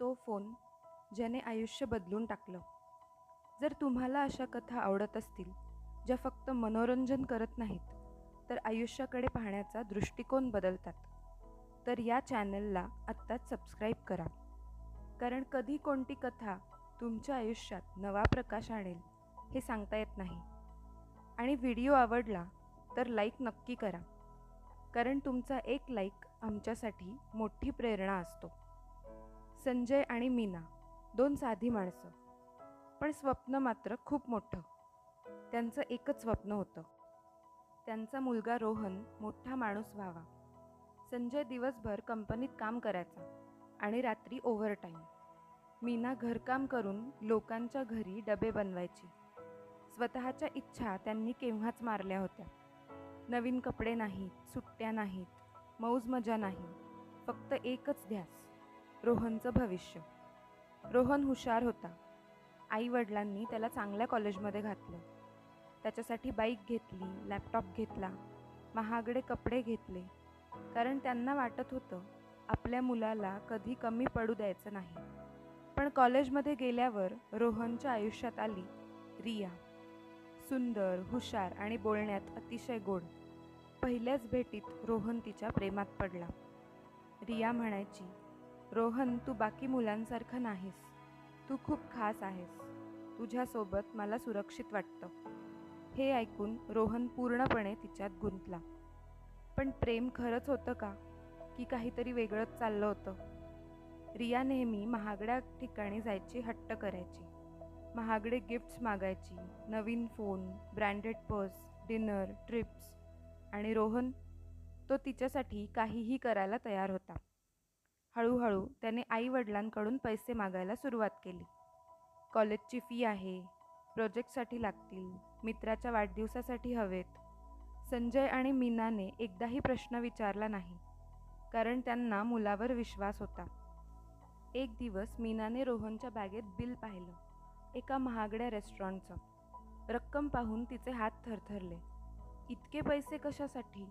तो फोन ज्याने आयुष्य बदलून टाकलं. जर तुम्हाला अशा कथा आवडत असतील, ज्या फक्त मनोरंजन करत नाहीत, तर आयुष्याकडे पाहण्याचा दृष्टिकोन बदलतात, तर या चॅनलला आत्ताच सबस्क्राईब करा. कारण कधी कोणती कथा तुमच्या आयुष्यात नवा प्रकाश आणेल हे सांगता येत नाही. आणि व्हिडिओ आवडला तर लाईक नक्की करा, कारण तुमचा एक लाईक आमच्यासाठी मोठी प्रेरणा असतो. संजय आणि मीना, दोन साधी माणसं, पण स्वप्न मात्र खूप मोठं. त्यांचं एकच स्वप्न होतं, त्यांचा मुलगा रोहन मोठा माणूस व्हावा. संजय दिवसभर कंपनीत काम करायचा आणि रात्री ओव्हरटाईम. मीना घरकाम करून लोकांच्या घरी डबे बनवायची. स्वतःच्या इच्छा त्यांनी केव्हाच मारल्या होत्या. नवीन कपडे नाहीत, सुट्ट्या नाहीत, मौज मजा नाही, फक्त एकच ध्यास, रोहनचं भविष्य. रोहन हुशार होता. आई-वडिलांनी त्याला चांगल्या कॉलेजमध्ये घातलं. त्याच्यासाठी बाईक घेतली, लॅपटॉप घेतला, महागडे कपडे घेतले, कारण त्यांना वाटत होतं आपल्या मुलाला कधी कमी पडू द्यायचं नाही. पण कॉलेजमध्ये गेल्यावर रोहनच्या आयुष्यात आली रिया. सुंदर, हुशार आणि बोलण्यात अतिशय गोड. पहिल्याच भेटीत रोहन तिच्या प्रेमात पडला. रिया म्हणायची, रोहन, तू बाकी मुलांसारखं नाहीस, तू खूप खास आहेस, तुझ्यासोबत मला सुरक्षित वाटतं. हे ऐकून रोहन पूर्णपणे तिच्यात गुंतला. पण प्रेम खरंच होतं का, की काहीतरी वेगळंच चाललं होतं? रिया नेहमी महागड्या ठिकाणी जायची हट्ट करायची, महागडे गिफ्ट्स मागायची, नवीन phone, branded purse, dinner, trips. आणि रोहन, तो तिच्यासाठी काहीही करायला तयार होता. हळूहळू त्याने आई-वडिलांकडून पैसे मागायला सुरुवात केली. कॉलेजची फी आहे, प्रोजेक्टसाठी लागतील, मित्राच्या वाढदिवसासाठी हवेत. संजय आणि मीनाने एकदाही प्रश्न विचारला नाही, कारण त्यांना मुलावर विश्वास होता. एक दिवस मीनाने रोहनच्या बॅगेत बिल पाहिलं, एका महागड्या रेस्टॉरंटचं. रक्कम पाहून तिचे हात थरथरले. इतके पैसे कशासाठी?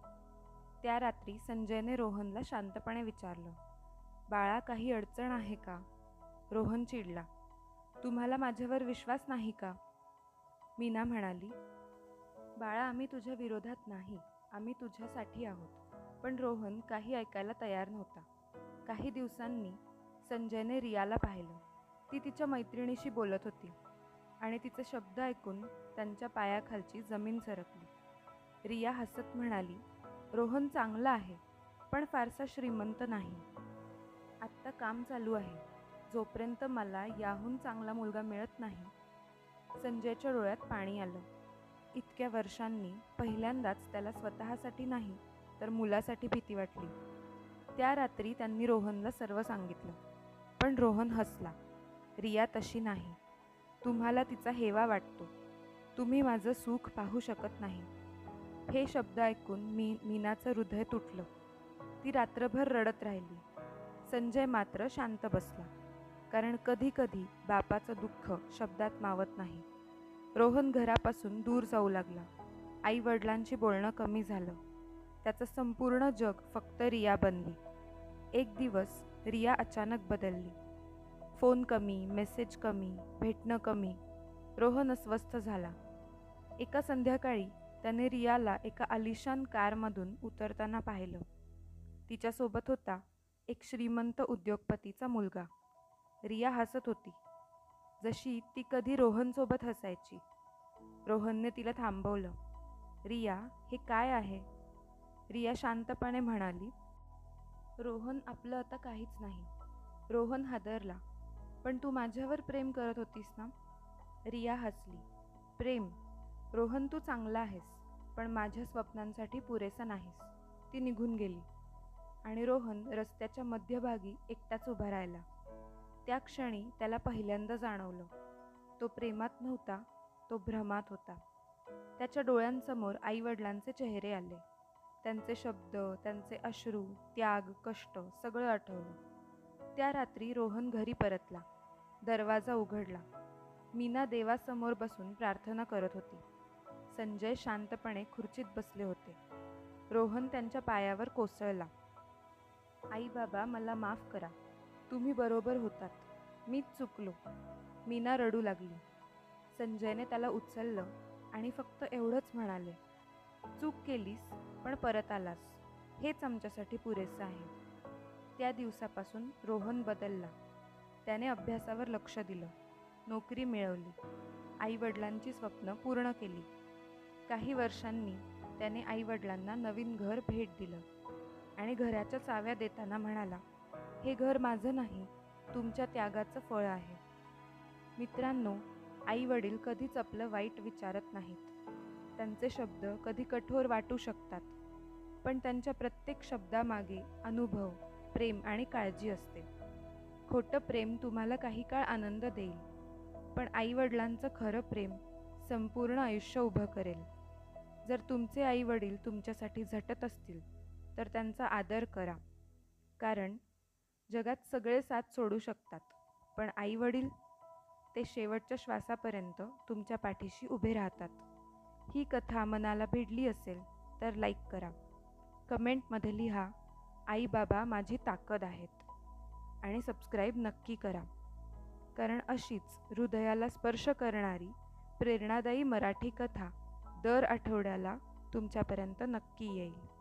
त्या रात्री संजयने रोहनला शांतपणे विचारलं, बाळा, काही अडचण आहे का? रोहन चिडला, तुम्हाला माझ्यावर विश्वास नाही का? मीना म्हणाली, बाळा, आम्ही तुझ्या विरोधात नाही, आम्ही तुझ्यासाठी आहोत. पण रोहन काही ऐकायला तयार नव्हता. काही दिवसांनी संजयने रियाला पाहिलं. ती तिच्या मैत्रिणीशी बोलत होती आणि तिचे शब्द ऐकून त्यांच्या पायाखालची जमीन सरकली. रिया हसत म्हणाली, रोहन चांगला आहे, पण फारसा श्रीमंत नाही. आत्ता काम चालू आहे, जोपर्यंत मला याहून चांगला मुलगा मिळत नाही. संजयच्या डोळ्यात पाणी आलं. इतक्या वर्षांनी पहिल्यांदाच त्याला स्वतःसाठी नाही, तर मुलासाठी भीती वाटली. त्या रात्री त्यांनी रोहनला सर्व सांगितलं. पण रोहन हसला, रिया तशी नाही. तुम्हाला तिचा हेवा वाटतो, तुम्ही माझं सुख पाहू शकत नाही. हे शब्द ऐकून मीनाचं हृदय तुटलं. ती रात्रभर रडत राहिली. संजय मात्र शांत बसला, कारण कधी कधी बापाचं दुःख शब्दात मावत नाही. रोहन घरापासून दूर जाऊ लागला. आई-वडिलांशी बोलणं कमी झालं. त्याचं संपूर्ण जग फक्त रिया बनली. एक दिवस रिया अचानक बदलली. फोन कमी, मेसेज कमी, भेटणं कमी. रोहन अस्वस्थ झाला. एका संध्याकाळी त्याने रियाला एका आलिशान कारमधून उतरताना पाहिलं. तिच्यासोबत होता एक श्रीमंत उद्योगपतीचा मुलगा. रिया हसत होती, जशी ती कधी रोहनसोबत हसायची. रोहनने तिला थांबवलं. रिया, हे काय आहे? रिया शांतपणे म्हणाली, रोहन, आपलं आता काहीच नाही. रोहन हादरला, पण तू माझ्यावर प्रेम करत होतीस ना? रिया हसली, प्रेम? रोहन, तू चांगला आहेस, पण माझ्या स्वप्नांसाठी पुरेसा नाहीस. ती निघून गेली आणि रोहन रस्त्याच्या मध्यभागी एकटाच उभा राहिला. त्या क्षणी त्याला पहिल्यांदा जाणवलं, तो प्रेमात नव्हता, तो भ्रमात होता. त्याच्या डोळ्यांसमोर आई-वडिलांचे चेहरे आले. त्यांचे शब्द, त्यांचे अश्रू, त्याग, कष्ट सगळं आठवलं. त्या रात्री रोहन घरी परतला. दरवाजा उघडला. मीना देवासमोर बसून प्रार्थना करत होती. संजय शांतपणे खुर्चीत बसले होते. रोहन त्यांच्या पायावर कोसळला. आई बाबा, मला माफ करा. तुम्ही बरोबर होतात. मीच चुकलो. मीना रडू लागली. संजयने त्याला उचललं आणि फक्त एवढंच म्हणाले, चूक केलीस पण परत आलास. हेच आमच्यासाठी पुरेसं आहे. त्या दिवसापासून रोहन बदलला. त्याने अभ्यासावर लक्ष दिलं, नोकरी मिळवली, आईवडिलांची स्वप्न पूर्ण केली. काही वर्षांनी त्याने आईवडिलांना नवीन घर भेट दिलं आणि घराच्या चाव्या देताना म्हणाला, हे घर माझं नाही, तुमच्या त्यागाचं फळ आहे. मित्रांनो, आईवडील कधीच आपलं वाईट विचारत नाहीत. त्यांचे शब्द कधी कठोर वाटू शकतात, पण त्यांच्या प्रत्येक शब्दामागे अनुभव, प्रेम आणि काळजी असते. खोटं प्रेम तुम्हाला काही काळ आनंद देईल, पण आईवडिलांचं खरं प्रेम संपूर्ण आयुष्य उभं करेल. जर तुमचे आईवडील तुमच्यासाठी झटत असतील तर त्यांचा आदर करा, कारण जगात सगळे साथ सोडू शकतात, पण आईवडील ते शेवटच्या श्वासापर्यंत तुमच्या पाठीशी उभे राहतात. ही कथा मनाला भिडली असेल तर लाईक करा, कमेंटमध्ये लिहा, आई बाबा माझी ताकद आहेत, आणि सबस्क्राईब नक्की करा, कारण अशीच हृदयाला स्पर्श करणारी प्रेरणादायी मराठी कथा दर आठवड्याला तुमच्यापर्यंत नक्की येईल.